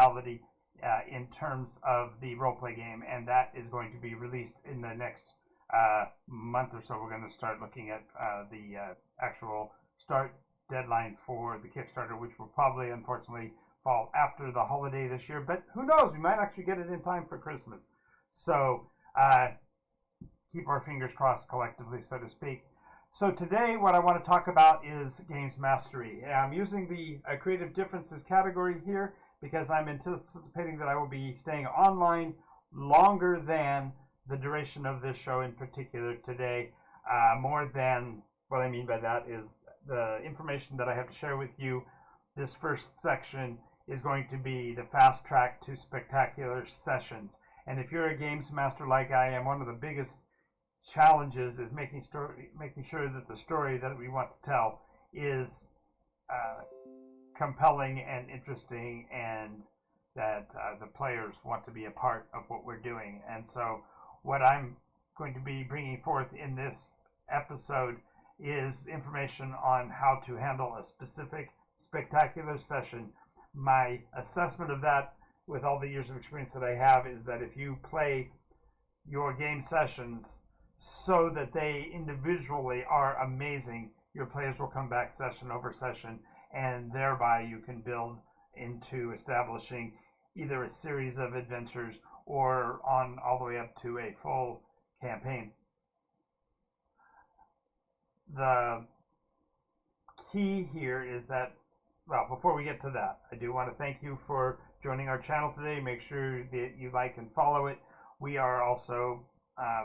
reality in terms of the role-play game, and that is going to be released in the next month or so. We're going to start looking at the actual start deadline for the Kickstarter, which will probably, unfortunately, fall after the holiday this year, but who knows, we might actually get it in time for Christmas. So keep our fingers crossed collectively, so to speak. So today what I want to talk about is games mastery. I'm using the creative differences category here because I'm anticipating that I will be staying online longer than the duration of this show in particular today. More than, what I mean by that is the information that I have to share with you. This first section is going to be the fast track to spectacular sessions. And if you're a games master like I am, one of the biggest challenges is making sure that the story that we want to tell is compelling and interesting, and that the players want to be a part of what we're doing. And so what I'm going to be bringing forth in this episode is information on how to handle a specific spectacular session. My assessment of that, with all the years of experience that I have, is that if you play your game sessions so that they individually are amazing, your players will come back session over session, and thereby you can build into establishing either a series of adventures or on all the way up to a full campaign. The key here is that, well, before we get to that, I do want to thank you for joining our channel today. Make sure that you like and follow it. We are also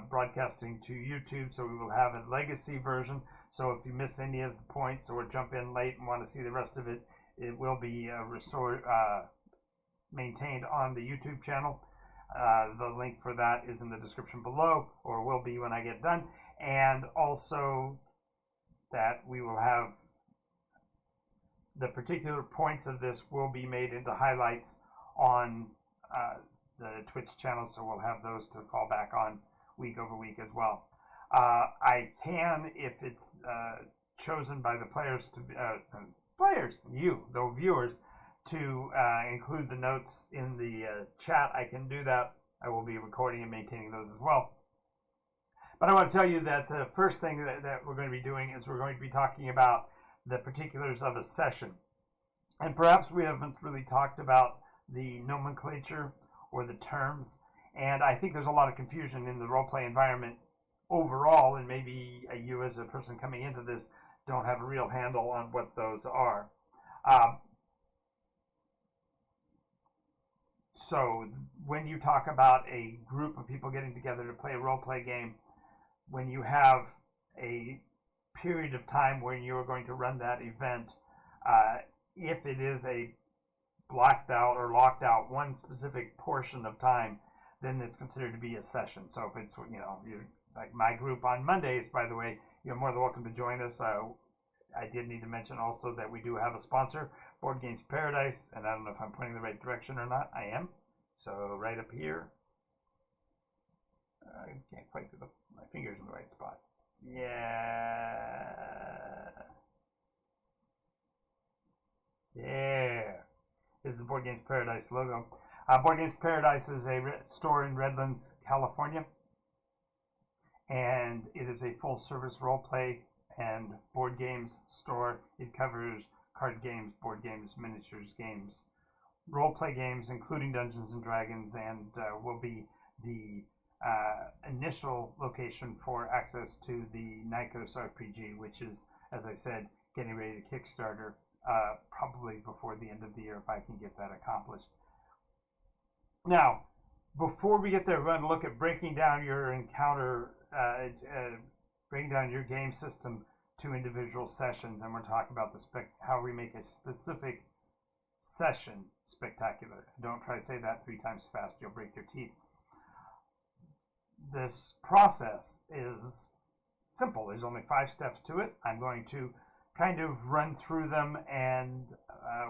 broadcasting to YouTube, so we will have a legacy version. So if you miss any of the points or jump in late and want to see the rest of it, it will be restored, maintained on the YouTube channel. The link for that is in the description below, or will be when I get done. And also that we will have the particular points of this will be made into highlights on the Twitch channel, so we'll have those to fall back on week over week as well. I can, if it's chosen by the players to you, the viewers, to include the notes in the chat, I can do that. I will be recording and maintaining those as well. But I want to tell you that the first thing that we're going to be doing is we're going to be talking about the particulars of a session. And perhaps we haven't really talked about the nomenclature or the terms. And I think there's a lot of confusion in the role-play environment overall, and maybe you as a person coming into this don't have a real handle on what those are. So when you talk about a group of people getting together to play a role-play game, when you have a period of time when you're going to run that event, if it is a blacked out or locked out one specific portion of time, then it's considered to be a session. So if it's, like my group on Mondays, by the way, you're more than welcome to join us. I did need to mention also that we do have a sponsor, Board Games Paradise, and I don't know if I'm pointing the right direction or not. I am. So right up here. I can't quite get my fingers in the right spot. Yeah. There. This is the Board Games Paradise logo. Board Games Paradise is a store in Redlands, California. And it is a full-service role-play and board games store. It covers card games, board games, miniatures games, role-play games, including Dungeons & Dragons, and will be the initial location for access to the NycosRPG, which is, as I said, getting ready to Kickstarter probably before the end of the year if I can get that accomplished. Now, before we get there, we're going to look at breaking down your encounter, breaking down your game system to individual sessions, and we're talking about how we make a specific session spectacular. Don't try to say that 3 times fast, you'll break your teeth. This process is simple. There's only 5 steps to it. I'm going to kind of run through them, and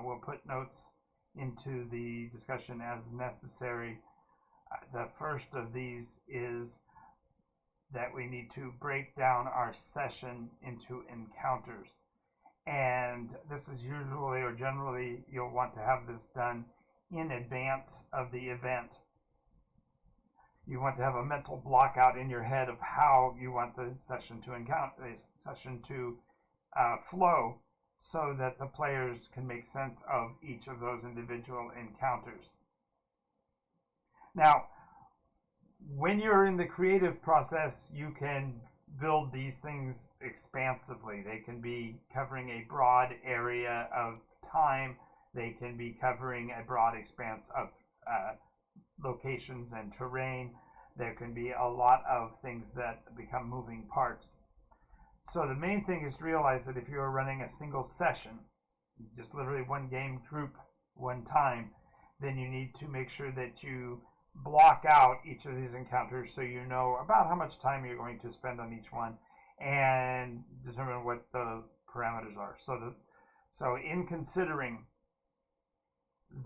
we'll put notes into the discussion as necessary. The first of these is that we need to break down our session into encounters. And this is usually or generally you'll want to have this done in advance of the event. You want to have a mental block out in your head of how you want the session to flow, so that the players can make sense of each of those individual encounters. Now, when you're in the creative process, you can build these things expansively. They can be covering a broad area of time. They can be covering a broad expanse of locations and terrain. There can be a lot of things that become moving parts. So the main thing is to realize that if you're running a single session, just literally one game group, one time, then you need to make sure that you block out each of these encounters so you know about how much time you're going to spend on each one and determine what the parameters are. So in considering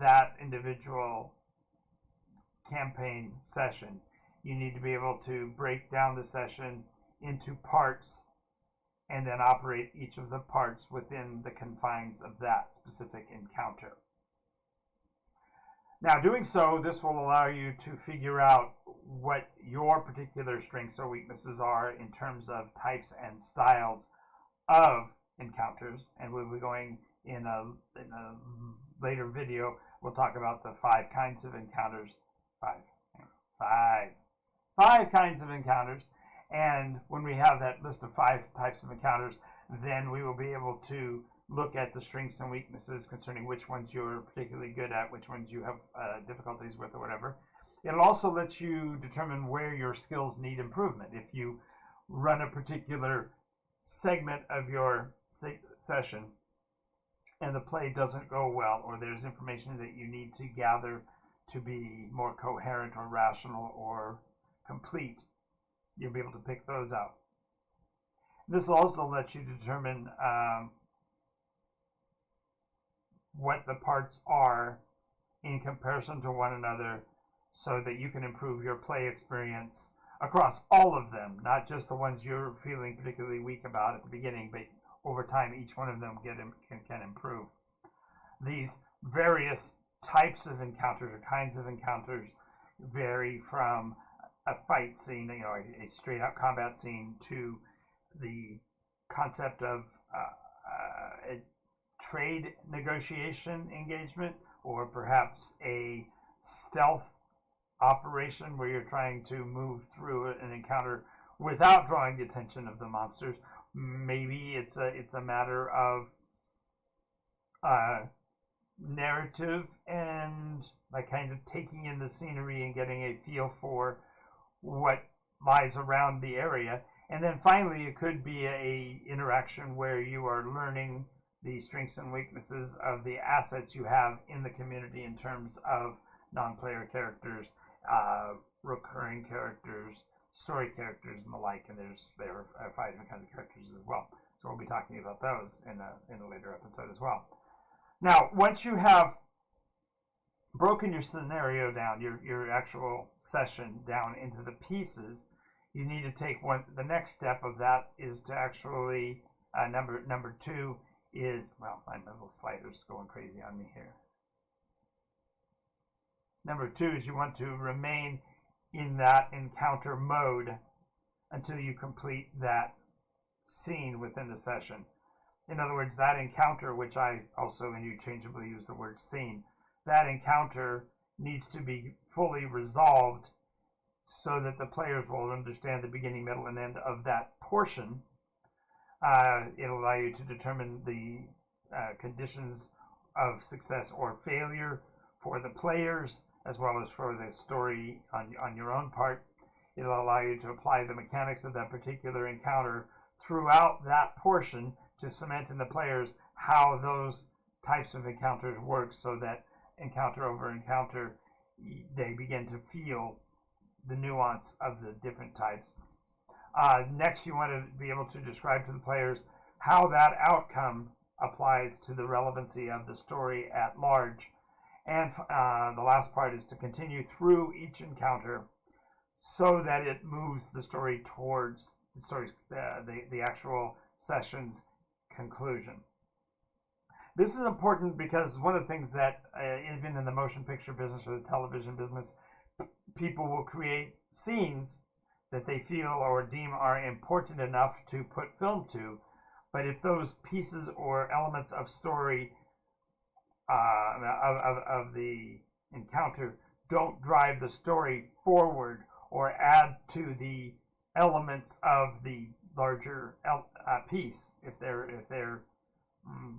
that individual campaign session, you need to be able to break down the session into parts and then operate each of the parts within the confines of that specific encounter. Now, doing so, this will allow you to figure out what your particular strengths or weaknesses are in terms of types and styles of encounters. And we'll be going in a later video, we'll talk about the 5 kinds of encounters. Five kinds of encounters. And when we have that list of 5 types of encounters, then we will be able to look at the strengths and weaknesses concerning which ones you're particularly good at, which ones you have difficulties with or whatever. It'll also let you determine where your skills need improvement. If you run a particular segment of your session and the play doesn't go well, or there's information that you need to gather to be more coherent or rational or complete, you'll be able to pick those out. This will also let you determine what the parts are in comparison to one another, so that you can improve your play experience across all of them, not just the ones you're feeling particularly weak about at the beginning, but over time each one of them can improve. These various types of encounters or kinds of encounters vary from a fight scene, a straight out combat scene, to the concept of a trade negotiation engagement, or perhaps a stealth operation where you're trying to move through an encounter without drawing the attention of the monsters. Maybe it's a matter of narrative and like kind of taking in the scenery and getting a feel for what lies around the area. And then finally, it could be a interaction where you are learning the strengths and weaknesses of the assets you have in the community in terms of non-player characters, recurring characters, story characters, and the like. And there are 5 different kinds of characters as well. So we'll be talking about those in a later episode as well. Now, once you have broken your scenario down, your actual session down into the pieces, you need to take the next step of that is to actually, number 2 is, well, my little slider's going crazy on me here. Number 2 is you want to remain in that encounter mode until you complete that scene within the session. In other words, that encounter, which I also interchangeably use the word scene, that encounter needs to be fully resolved so that the players will understand the beginning, middle, and end of that portion. It'll allow you to determine the conditions of success or failure for the players, as well as for the story on your own part. It'll allow you to apply the mechanics of that particular encounter throughout that portion to cement in the players how those types of encounters work, so that encounter over encounter they begin to feel the nuance of the different types. Next, you want to be able to describe to the players how that outcome applies to the relevancy of the story at large. And the last part is to continue through each encounter so that it moves the story towards the actual session's conclusion. This is important because one of the things that even in the motion picture business or the television business, people will create scenes that they feel or deem are important enough to put film to. But if those pieces or elements of story of the encounter don't drive the story forward or add to the elements of the larger piece, if they're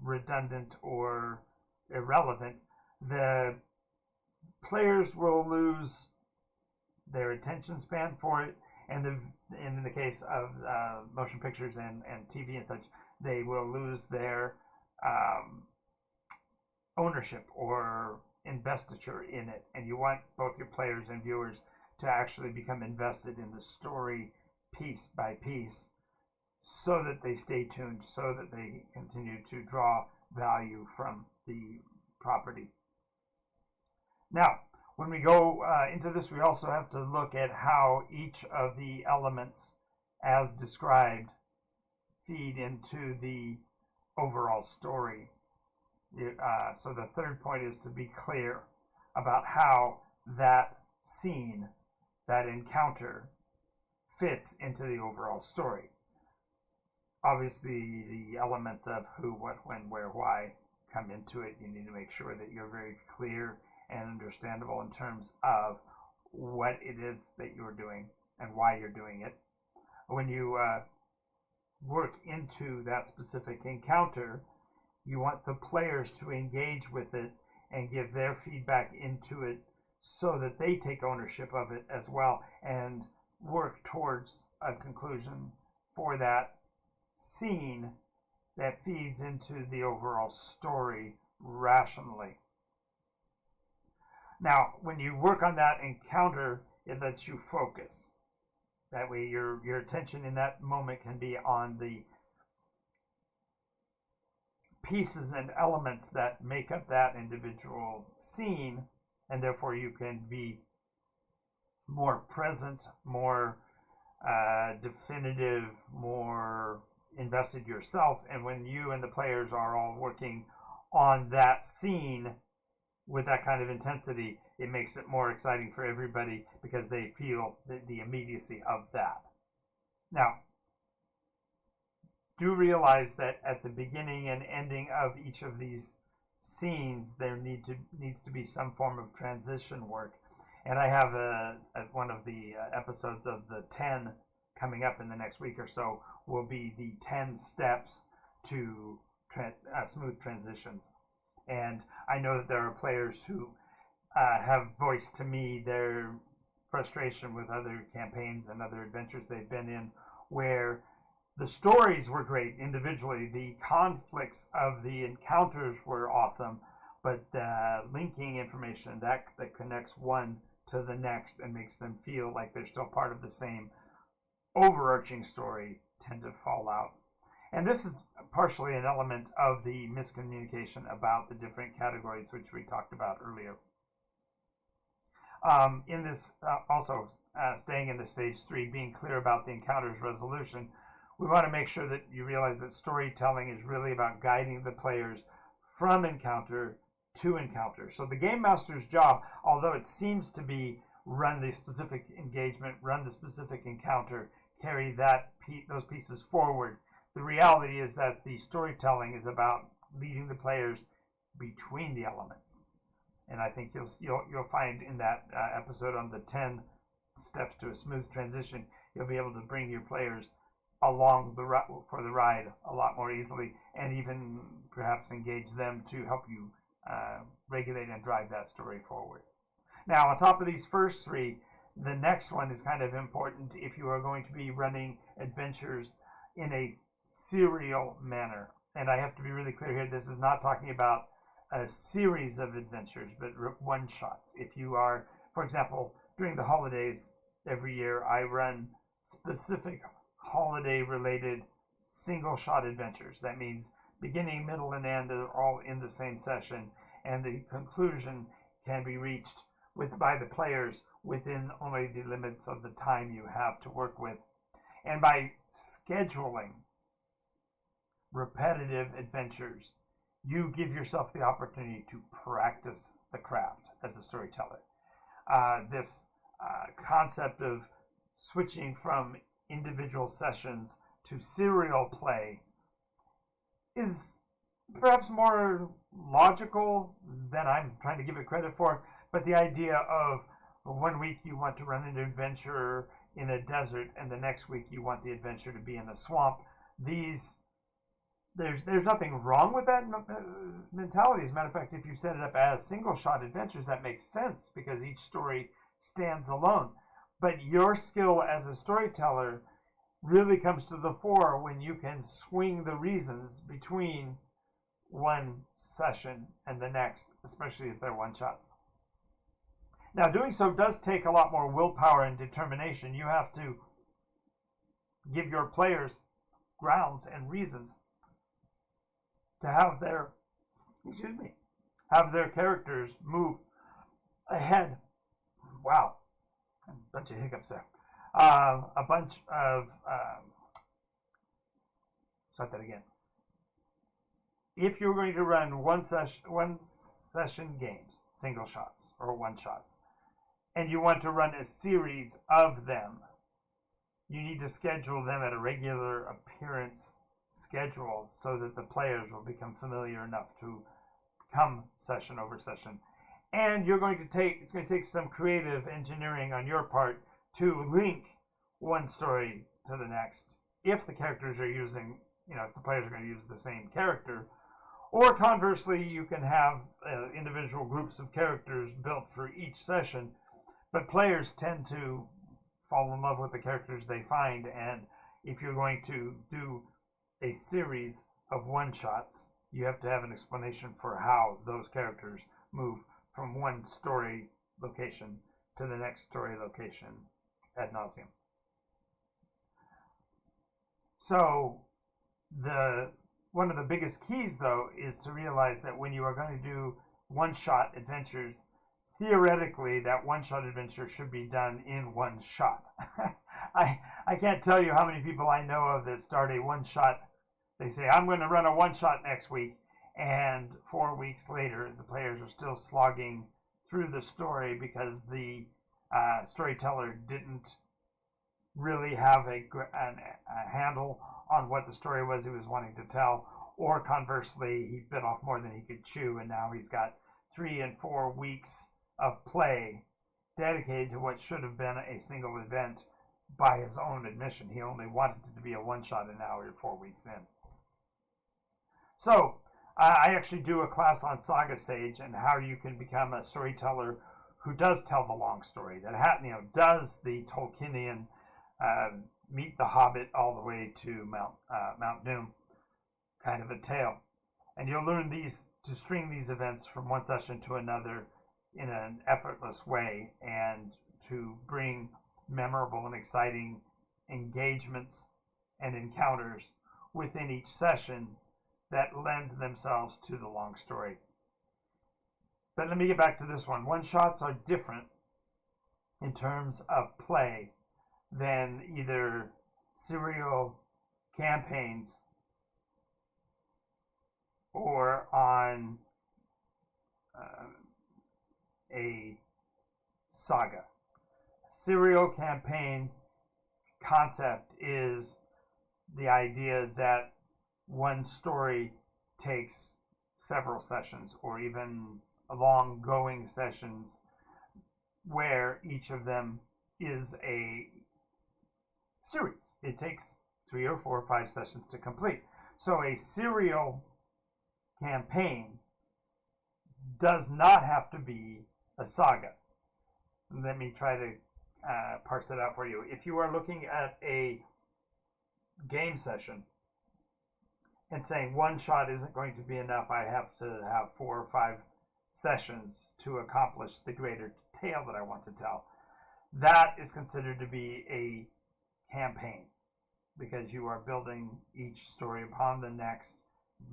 redundant or irrelevant, the players will lose their attention span for it, and in the case of motion pictures and TV and such, they will lose their ownership or investiture in it. And you want both your players and viewers to actually become invested in the story piece by piece, so that they stay tuned, so that they continue to draw value from the property. Now, when we go into this, we also have to look at how each of the elements as described feed into the overall story. So the third point is to be clear about how that scene, that encounter, fits into the overall story. Obviously, the elements of who, what, when, where, why come into it. You need to make sure that you're very clear and understandable in terms of what it is that you're doing and why you're doing it. When you work into that specific encounter, you want the players to engage with it and give their feedback into it so that they take ownership of it as well and work towards a conclusion for that scene that feeds into the overall story rationally. Now, when you work on that encounter, it lets you focus. That way your attention in that moment can be on the pieces and elements that make up that individual scene, and therefore you can be more present, more definitive, more invested yourself. And when you and the players are all working on that scene with that kind of intensity, it makes it more exciting for everybody because they feel the immediacy of that. Now, do realize that at the beginning and ending of each of these scenes, there needs to be some form of transition work. And I have one of the episodes of the 10 coming up in the next week or so will be the 10 steps to smooth transitions. And I know that there are players who have voiced to me their frustration with other campaigns and other adventures they've been in, where the stories were great individually, the conflicts of the encounters were awesome, but the linking information that connects one to the next and makes them feel like they're still part of the same overarching story tend to fall out. And this is partially an element of the miscommunication about the different categories which we talked about earlier. In this, also staying in the stage 3, being clear about the encounter's resolution, we want to make sure that you realize that storytelling is really about guiding the players from encounter to encounter. So the game master's job, although it seems to be run the specific engagement, run the specific encounter, carry those pieces forward, the reality is that the storytelling is about leading the players between the elements. And I think you'll find in that episode on the 10 steps to a smooth transition, you'll be able to bring your players along for the ride a lot more easily, and even perhaps engage them to help you regulate and drive that story forward. Now, on top of these first 3, the next one is kind of important if you are going to be running adventures in a serial manner. And I have to be really clear here, this is not talking about a series of adventures, but one-shots. If you are, for example, during the holidays every year, I run specific holiday-related single-shot adventures. That means beginning, middle, and end are all in the same session, and the conclusion can be reached by the players within only the limits of the time you have to work with. And by scheduling repetitive adventures, you give yourself the opportunity to practice the craft as a storyteller. This concept of switching from individual sessions to serial play is perhaps more logical than I'm trying to give it credit for, but the idea of 1 week you want to run an adventure in a desert and the next week you want the adventure to be in a swamp, there's nothing wrong with that mentality. As a matter of fact, if you set it up as single shot adventures, that makes sense because each story stands alone. But your skill as a storyteller really comes to the fore when you can swing the reasons between one session and the next, especially if they're one shots. Now, doing so does take a lot more willpower and determination. You have to give your players grounds and reasons to have their characters move ahead. Wow, a bunch of hiccups there. A bunch of start that again. If you're going to run one session games, single shots or one shots, and you want to run a series of them, you need to schedule them at a regular appearance schedule so that the players will become familiar enough to come session over session. And it's going to take some creative engineering on your part to link one story to the next if the characters are using, if the players are going to use the same character. Or conversely, you can have individual groups of characters built for each session, but players tend to fall in love with the characters they find, and if you're going to do a series of one-shots, you have to have an explanation for how those characters move from one story location to the next story location ad nauseum. So one of the biggest keys, though, is to realize that when you are going to do one-shot adventures, theoretically, that one-shot adventure should be done in one shot. I can't tell you how many people I know of that start a one-shot. They say, I'm going to run a one-shot next week, and 4 weeks later, the players are still slogging through the story because the storyteller didn't really have a handle on what the story was he was wanting to tell, or conversely, he bit off more than he could chew, and now he's got 3 and 4 weeks of play dedicated to what should have been a single event by his own admission. He only wanted it to be a one-shot, and now we're 4 weeks in. So, I actually do a class on Saga Sage and how you can become a storyteller who does tell the long story, that does the Tolkienian meet the Hobbit all the way to Mount Doom kind of a tale. And you'll learn to string these events from one session to another in an effortless way and to bring memorable and exciting engagements and encounters within each session that lend themselves to the long story. But let me get back to this one. One-shots are different in terms of play than either serial campaigns or on a saga. Serial campaign concept is the idea that one story takes several sessions or even long going sessions where each of them is a series. It takes 3 or 4 or 5 sessions to complete. So a serial campaign does not have to be a saga. Let me try to parse that out for you. If you are looking at a game session and saying one shot isn't going to be enough, I have to have 4 or 5 sessions to accomplish the greater tale that I want to tell, that is considered to be a campaign because you are building each story upon the next,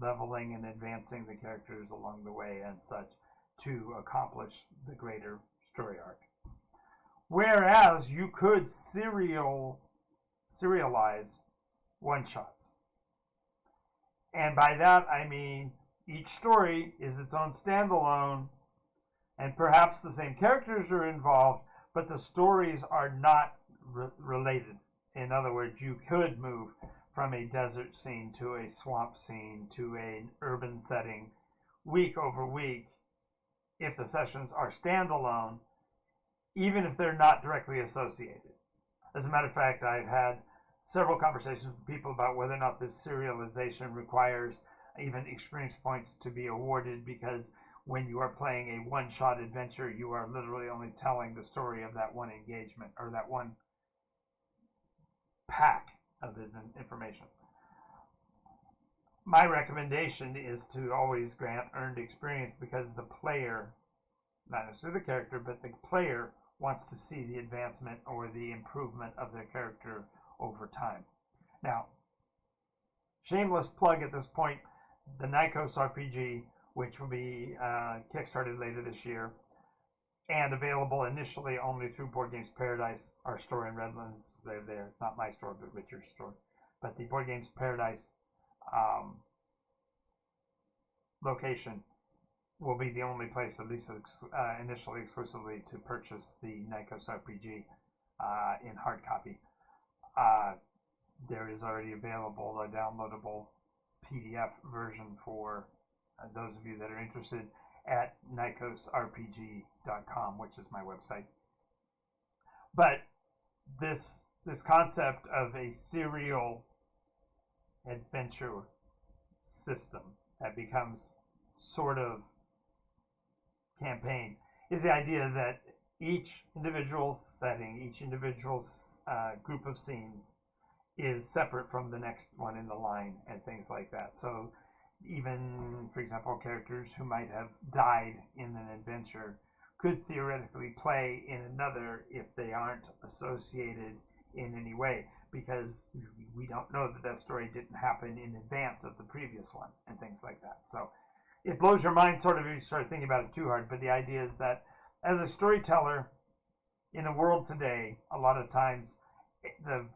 leveling and advancing the characters along the way and such to accomplish the greater story arc. Whereas you could serialize one-shots. And by that I mean each story is its own standalone, and perhaps the same characters are involved, but the stories are not related. In other words, you could move from a desert scene to a swamp scene to an urban setting week over week if the sessions are standalone, even if they're not directly associated. As a matter of fact, I've had several conversations with people about whether or not this serialization requires even experience points to be awarded, because when you are playing a one-shot adventure, you are literally only telling the story of that one engagement or that one pack of information. My recommendation is to always grant earned experience, because the player, not necessarily the character, but the player wants to see the advancement or the improvement of their character over time. Now, shameless plug at this point, the NycosRPG, which will be kickstarted later this year, and available initially only through Board Games Paradise, our store in Redlands. They're there. It's not my store, but Richard's store. But the Board Games Paradise location will be the only place, at least initially exclusively, to purchase the NycosRPG in hard copy. There is already available a downloadable PDF version for those of you that are interested at NycosRPG.com, which is my website. But this concept of a serial adventure system that becomes sort of campaign is the idea that each individual setting, each individual group of scenes is separate from the next one in the line and things like that. So even, for example, characters who might have died in an adventure could theoretically play in another if they aren't associated in any way, because we don't know that story didn't happen in advance of the previous one and things like that. So it blows your mind sort of if you start thinking about it too hard, but the idea is that as a storyteller in the world today, a lot of times the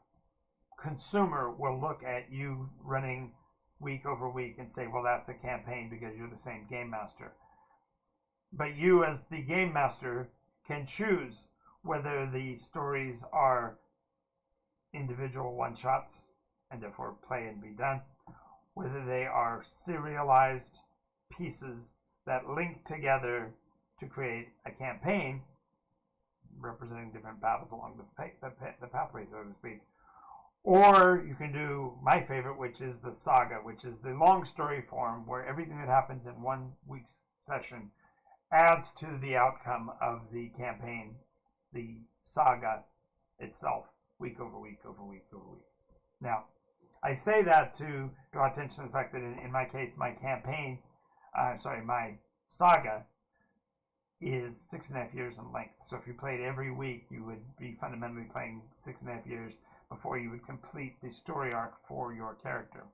consumer will look at you running week over week and say, well, that's a campaign because you're the same game master. But you, as the game master, can choose whether the stories are individual one-shots and therefore play and be done, whether they are serialized pieces that link together to create a campaign representing different battles along the pathway, so to speak. Or you can do my favorite, which is the saga, which is the long story form where everything that happens in 1 week's session adds to the outcome of the campaign, the saga itself, week over week over week over week. Now, I say that to draw attention to the fact that in my case, my saga is 6.5 years in length. So if you played every week, you would be fundamentally playing 6.5 years before you would complete the story arc for your character.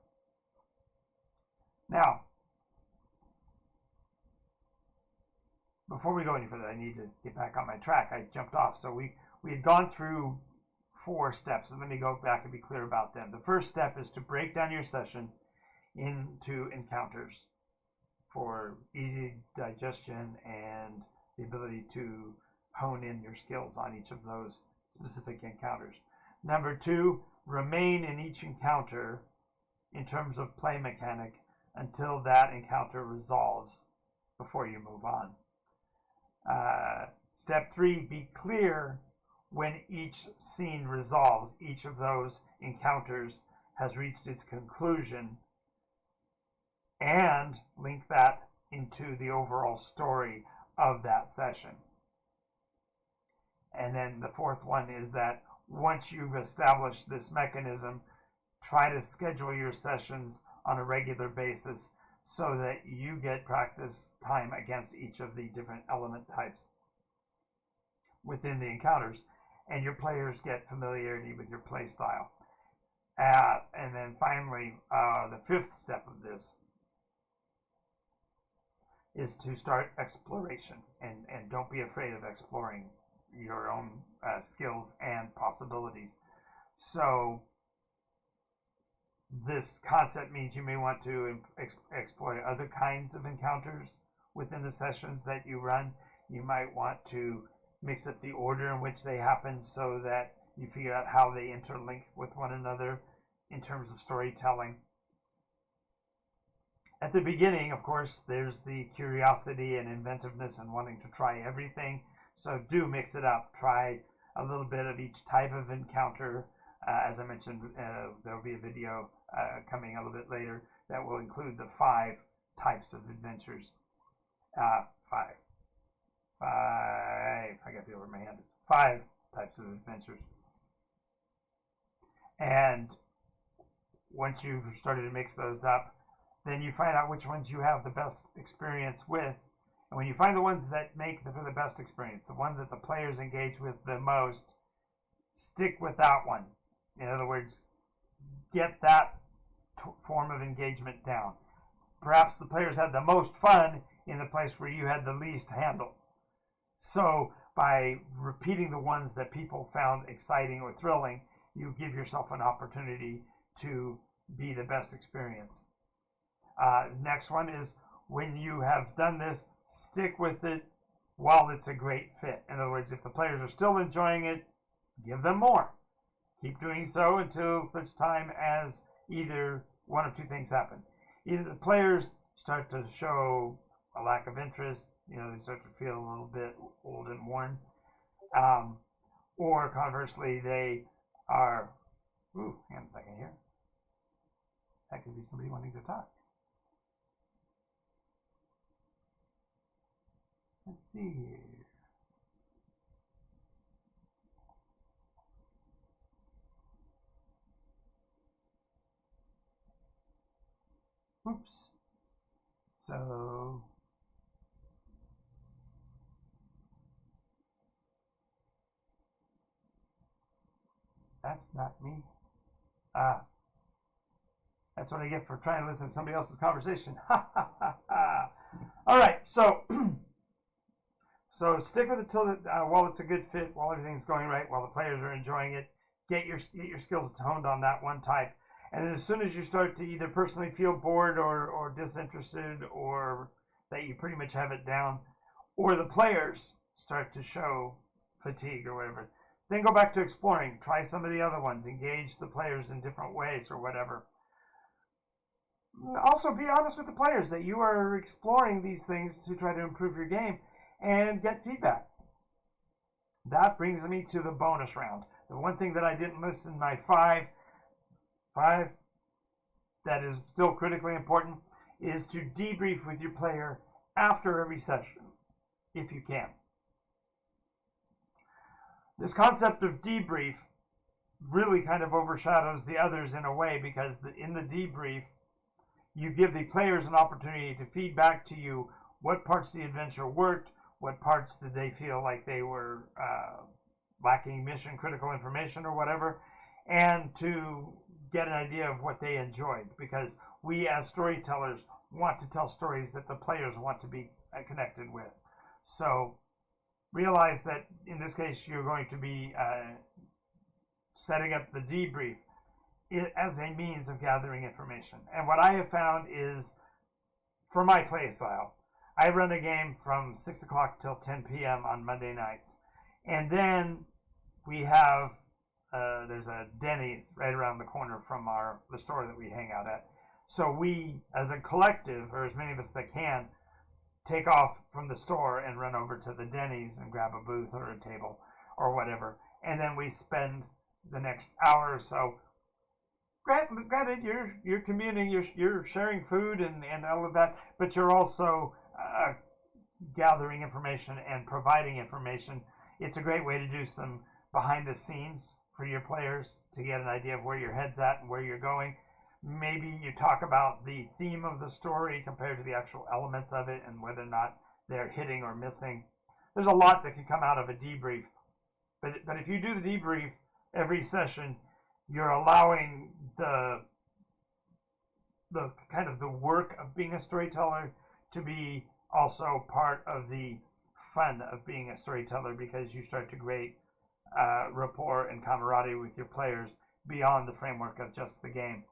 Now, before we go any further, I need to get back on my track. I jumped off. So we had gone through 4 steps, and let me go back and be clear about them. The first step is to break down your session into encounters for easy digestion and the ability to hone in your skills on each of those specific encounters. Number 2, remain in each encounter in terms of play mechanic until that encounter resolves before you move on. Step 3, be clear when each scene resolves, each of those encounters has reached its conclusion, and link that into the overall story of that session. And then the fourth one is that once you've established this mechanism, try to schedule your sessions on a regular basis so that you get practice time against each of the different element types within the encounters, and your players get familiarity with your play style. And then finally, the 5th step of this is to start exploration, and don't be afraid of exploring your own skills and possibilities. So This concept means you may want to explore other kinds of encounters within the sessions that you run. You might want to mix up the order in which they happen so that you figure out how they interlink with one another in terms of storytelling. At the beginning, of course, there's the curiosity and inventiveness and wanting to try everything. So do mix it up. Try a little bit of each type of encounter. As I mentioned, there will be a video coming a little bit later that will include the 5 types of adventures. 5. I got the over my hand. 5 types of adventures. And once you've started to mix those up, then you find out which ones you have the best experience with. And when you find the ones that make for the best experience, the ones that the players engage with the most, stick with that one. In other words, get that form of engagement down. Perhaps the players had the most fun in the place where you had the least handle. So by repeating the ones that people found exciting or thrilling, you give yourself an opportunity to be the best experience. Next one is, when you have done this, stick with it while it's a great fit. In other words, if the players are still enjoying it, give them more. Keep doing so until such time as either one of 2 things happen. Either the players start to show a lack of interest, they start to feel a little bit old and worn, or conversely, they are, hang on a second here. That could be somebody wanting to talk. Let's see here. Oops. So that's not me. That's what I get for trying to listen to somebody else's conversation. Ha ha ha ha. All right, so stick with it till while it's a good fit, while everything's going right, while the players are enjoying it. Get your skills honed on that one type. And then as soon as you start to either personally feel bored or disinterested, or that you pretty much have it down, or the players start to show fatigue or whatever, then go back to exploring. Try some of the other ones. Engage the players in different ways or whatever. Also, be honest with the players that you are exploring these things to try to improve your game and get feedback. That brings me to the bonus round. The one thing that I didn't list in my 5 that is still critically important is to debrief with your player after every session, if you can. This concept of debrief really kind of overshadows the others in a way, because in the debrief, you give the players an opportunity to feed back to you what parts of the adventure worked, what parts did they feel like they were lacking mission critical information or whatever, and to get an idea of what they enjoyed, because we as storytellers want to tell stories that the players want to be connected with. So realize that in this case you're going to be setting up the debrief as a means of gathering information. And what I have found is, for my play style, I run a game from 6 o'clock till 10 p.m. on Monday nights. And then we have, there's a Denny's right around the corner from the store that we hang out at. So we, as a collective, or as many of us that can, take off from the store and run over to the Denny's and grab a booth or a table or whatever. And then we spend the next hour or so. Granted, you're communing, you're sharing food and all of that, but you're also gathering information and providing information. It's a great way to do some behind the scenes for your players to get an idea of where your head's at and where you're going. Maybe you talk about the theme of the story compared to the actual elements of it and whether or not they're hitting or missing. There's a lot that can come out of a debrief. But if you do the debrief every session, you're allowing the kind of the work of being a storyteller to be also part of the fun of being a storyteller, because you start to create rapport and camaraderie with your players beyond the framework of just the game.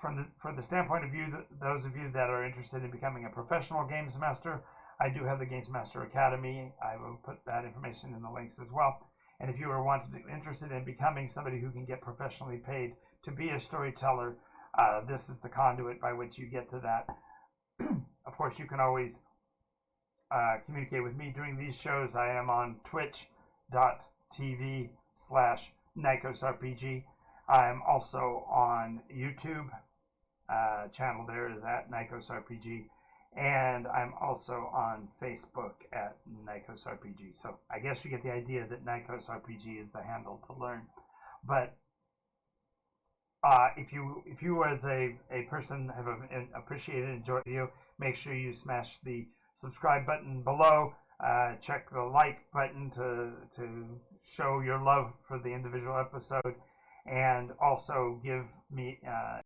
for the standpoint of view, those of you that are interested in becoming a professional games master, I do have the Games Master Academy. I will put that information in the links as well. And if you are interested in becoming somebody who can get professionally paid to be a storyteller, this is the conduit by which you get to that. Of course, you can always communicate with me during these shows. I am on twitch.tv/NycosRPG. I'm also on YouTube. Channel there is at NycosRPG. And I'm also on Facebook at NycosRPG. So I guess you get the idea that NycosRPG is the handle to learn. But if you as a person have appreciated and enjoyed the video, make sure you smash the subscribe button below. Check the like button to show your love for the individual episode, and also give me